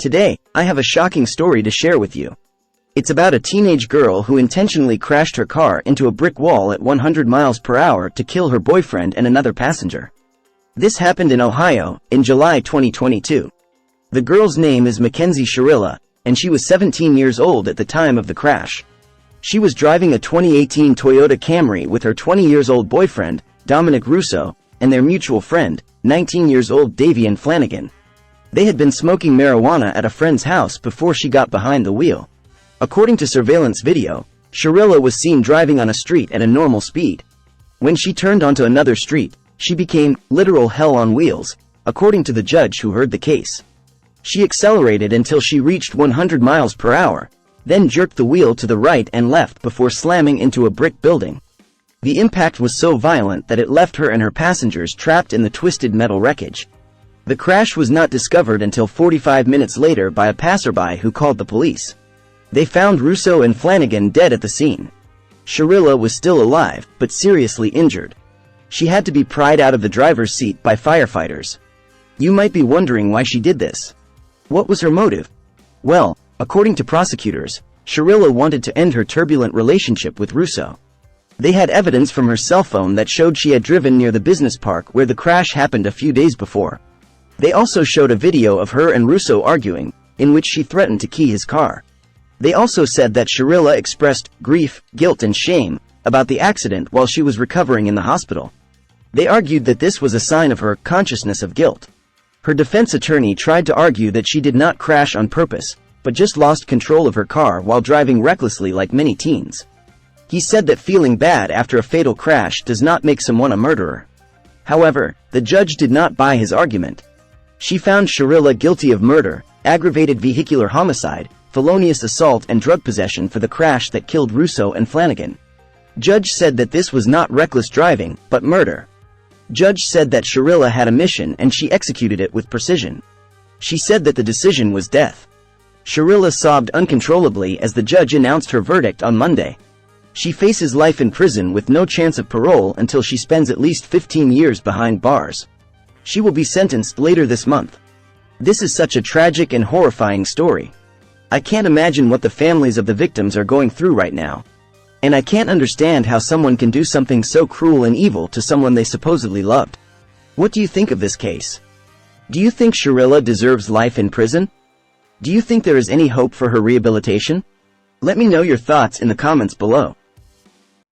Today, I have a shocking story to share with you. It's about a teenage girl who intentionally crashed her car into a brick wall at 100 miles per hour to kill her boyfriend and another passenger. This happened in Ohio, in July 2022. The girl's name is Mackenzie Shirilla, and she was 17 years old at the time of the crash. She was driving a 2018 Toyota Camry with her 20-years-old boyfriend, Dominic Russo, and their mutual friend, 19-years-old Davion Flanagan. They had been smoking marijuana at a friend's house before she got behind the wheel. According to surveillance video, Shirilla was seen driving on a street at a normal speed. When she turned onto another street, she became literal hell on wheels, according to the judge who heard the case. She accelerated until she reached 100 miles per hour, then jerked the wheel to the right and left before slamming into a brick building. The impact was so violent that it left her and her passengers trapped in the twisted metal wreckage. The crash was not discovered until 45 minutes later by a passerby who called the police. They found Russo and Flanagan dead at the scene. Shirilla was still alive, but seriously injured. She had to be pried out of the driver's seat by firefighters. You might be wondering why she did this. What was her motive? Well, according to prosecutors, Shirilla wanted to end her turbulent relationship with Russo. They had evidence from her cell phone that showed she had driven near the business park where the crash happened a few days before. They also showed a video of her and Russo arguing, in which she threatened to key his car. They also said that Shirilla expressed grief, guilt and shame about the accident while she was recovering in the hospital. They argued that this was a sign of her consciousness of guilt. Her defense attorney tried to argue that she did not crash on purpose, but just lost control of her car while driving recklessly like many teens. He said that feeling bad after a fatal crash does not make someone a murderer. However, the judge did not buy his argument. She found Shirilla guilty of murder, aggravated vehicular homicide, felonious assault and drug possession for the crash that killed Russo and Flanagan. Judge said that this was not reckless driving, but murder. Judge said that Shirilla had a mission and she executed it with precision. She said that the decision was death. Shirilla sobbed uncontrollably as the judge announced her verdict on Monday. She faces life in prison with no chance of parole until she spends at least 15 years behind bars. She will be sentenced later this month. This is such a tragic and horrifying story. I can't imagine what the families of the victims are going through right now. And I can't understand how someone can do something so cruel and evil to someone they supposedly loved. What do you think of this case? Do you think Shirilla deserves life in prison? Do you think there is any hope for her rehabilitation? Let me know your thoughts in the comments below.